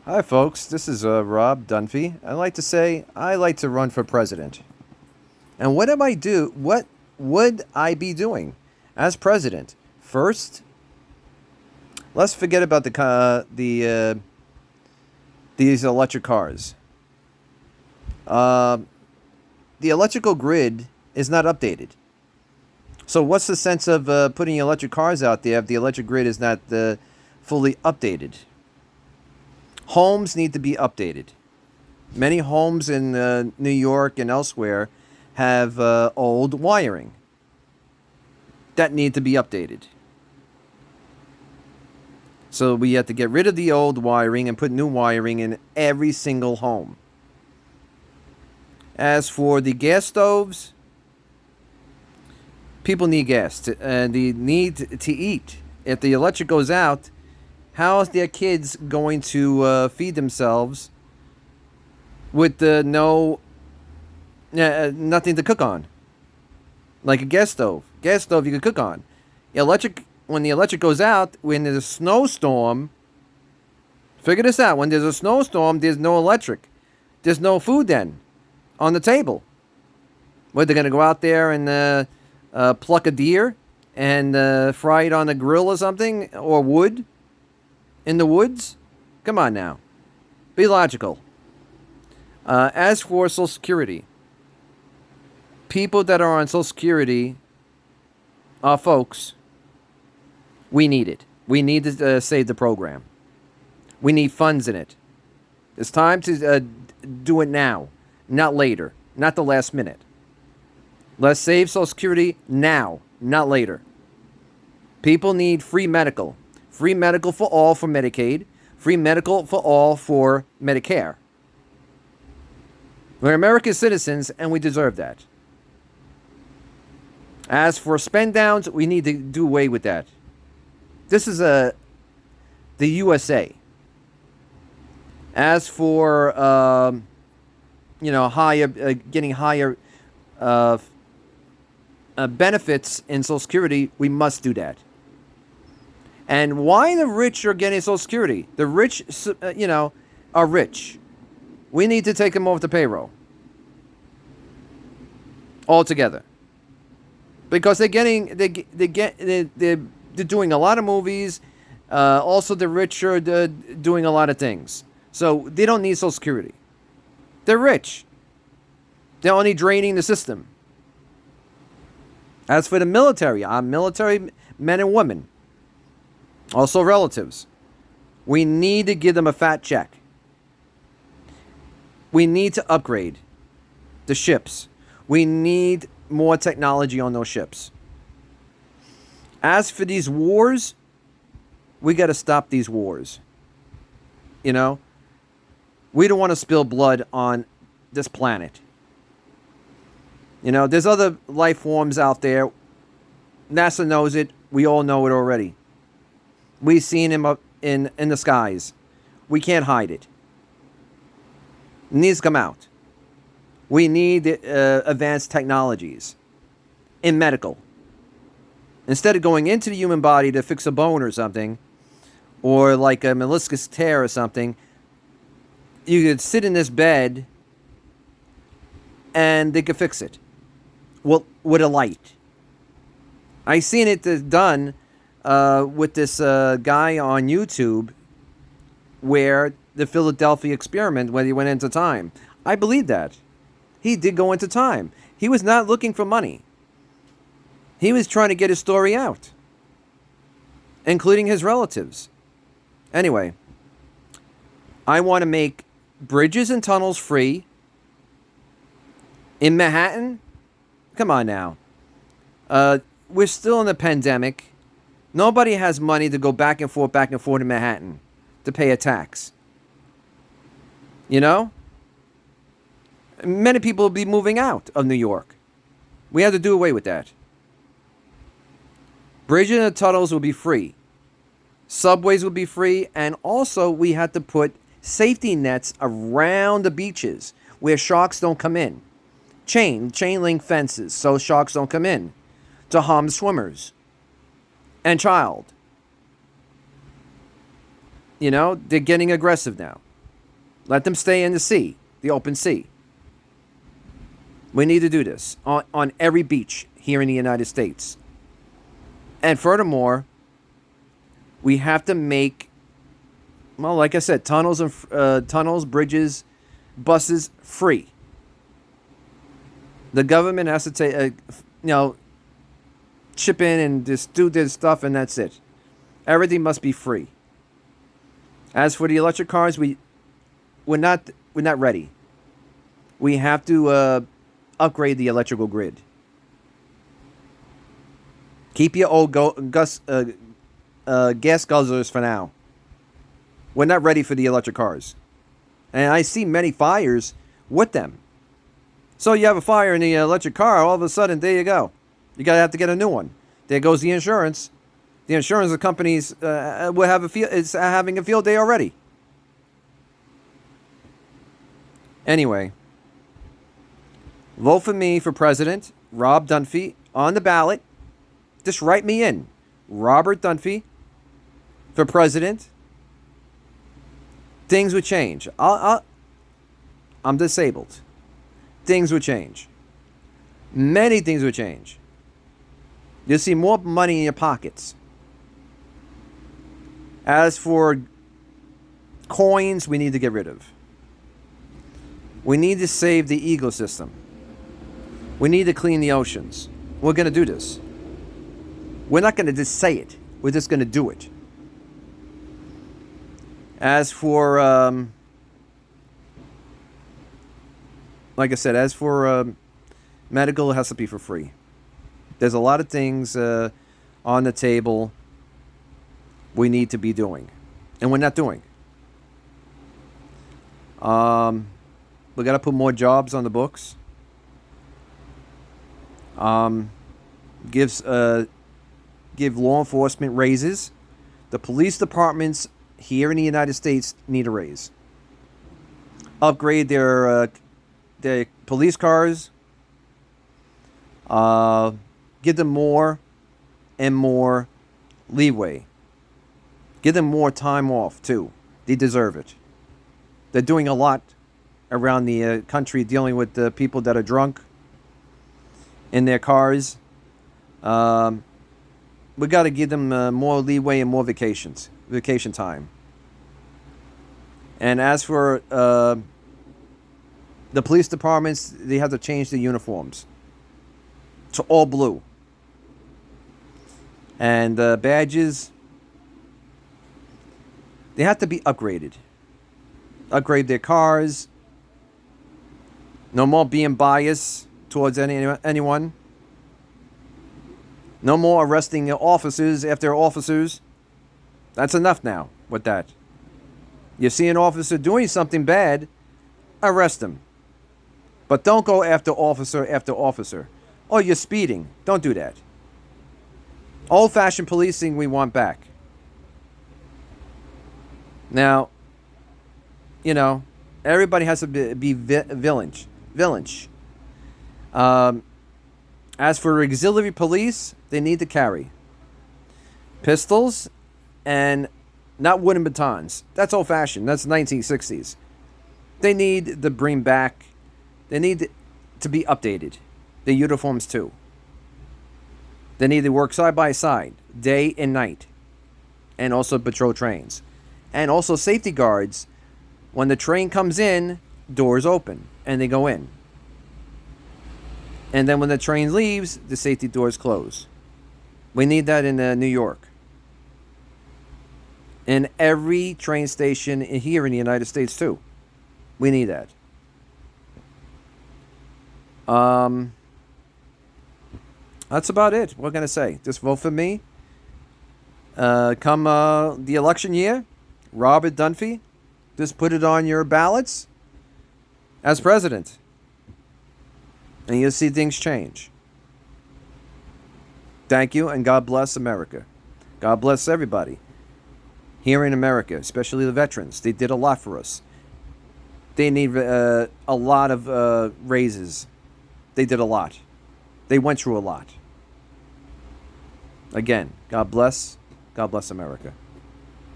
Hi, folks. This is Rob Dunphy. I like to say I like to run for president. And what am I do? What would I be doing as president? First, let's forget about these electric cars. Uh, the electrical grid is not updated. So what's the sense of putting electric cars out there if the electric grid is not fully updated? Homes need to be updated. Many homes in New York and elsewhere have old wiring that need to be updated. So we have to get rid of the old wiring and put new wiring in every single home. As for the gas stoves, people need gas and they need to eat. If the electric goes out, how is their kids going to feed themselves with nothing to cook on, like a gas stove? Gas stove you can cook on. Electric, when the electric goes out, when there's a snowstorm. Figure this out. When there's a snowstorm, there's no electric. There's no food then on the table. What, they're gonna go out there and pluck a deer and fry it on a grill or something, or wood in the woods? Come on now, be logical. As for Social Security, people that are on Social Security, folks, we need it. We need to save the program. We need funds in it. It's time to do it now, not later, not the last minute. Let's save Social Security now, not later. People need free medical. Free medical for all for Medicaid. Free medical for all for Medicare. We're American citizens and we deserve that. As for spend downs, we need to do away with that. This is the USA. As for higher getting higher benefits in Social Security, we must do that. And why the rich are getting Social Security? The rich, are rich. We need to take them off the payroll altogether, because they're doing a lot of movies. Also, the rich are doing a lot of things, so they don't need Social Security. They're rich. They're only draining the system. As for the military, our military men and women, also relatives, we need to give them a fat check. We need to upgrade the ships. We need more technology on those ships. As for these wars, we got to stop these wars. We don't want to spill blood on this planet. There's other life forms out there. NASA knows it. We all know it already. We've seen him up in the skies. We can't hide it. It needs to come out. We need advanced technologies in medical. Instead of going into the human body to fix a bone or something, or like a meniscus tear or something, you could sit in this bed and they could fix it. Well, with a light. I seen it done with this guy on YouTube, where the Philadelphia experiment, when he went into time. I believe that. He did go into time. He was not looking for money. He was trying to get his story out, including his relatives. Anyway, I want to make bridges and tunnels free in Manhattan. Come on now. We're still in a pandemic. Nobody has money to go back and forth in Manhattan to pay a tax. Many people will be moving out of New York. We have to do away with that. Bridges and tunnels will be free. Subways will be free. And also, we had to put safety nets around the beaches where sharks don't come in. Chain link fences so sharks don't come in to harm swimmers and child. They're getting aggressive now. Let them stay in the sea, the open sea. We need to do this on every beach here in the United States. And furthermore, we have to make, well, like I said, tunnels, bridges, buses free. The government has to take, chip in and just do this stuff, and that's it. Everything must be free. As for the electric cars, we're not ready. We have to upgrade the electrical grid. Keep your old gas guzzlers for now. We're not ready for the electric cars. And I see many fires with them. So you have a fire in the electric car, all of a sudden, there you go. You gotta have to get a new one. There goes the insurance. The insurance companies will have it's having a field day already. Anyway, vote for me for president, Rob Dunphy, on the ballot. Just write me in, Robert Dunphy, for president. Things would change. I'm disabled. Things would change. Many things would change. You'll see more money in your pockets. As for coins, we need to get rid of. We need to save the ecosystem. We need to clean the oceans. We're going to do this. We're not going to just say it. We're just going to do it. As for, like I said, as for medical, it has to be for free. There's a lot of things on the table we need to be doing, and we're not doing. We got to put more jobs on the books. Give law enforcement raises. The police departments here in the United States need a raise. Upgrade their police cars. Give them more and more leeway. Give them more time off, too. They deserve it. They're doing a lot around the country dealing with the people that are drunk in their cars. We got to give them more leeway and more vacation time. And as for the police departments, they have to change the uniforms to all blue. And badges, they have to be upgraded. Upgrade their cars. No more being biased towards anyone. No more arresting officers after officers. That's enough now with that. You see an officer doing something bad, arrest him. But don't go after officer. Oh, you're speeding. Don't do that. Old-fashioned policing we want back. Now, everybody has to be villainous. As for auxiliary police, they need to carry pistols and not wooden batons. That's old-fashioned. That's 1960s. They need to bring back. They need to be updated. The uniforms too. They need to work side by side, day and night, and also patrol trains, and also safety guards. When the train comes in, doors open and they go in. And then when the train leaves, the safety doors close. We need that in New York. In every train station here in the United States too. We need that. That's about it. What can I say? Just vote for me. Come the election year, Robert Dunphy. Just put it on your ballots as president. And you'll see things change. Thank you, and God bless America. God bless everybody here in America, especially the veterans. They did a lot for us. They need a lot of raises. They did a lot. They went through a lot. Again, God bless. God bless America.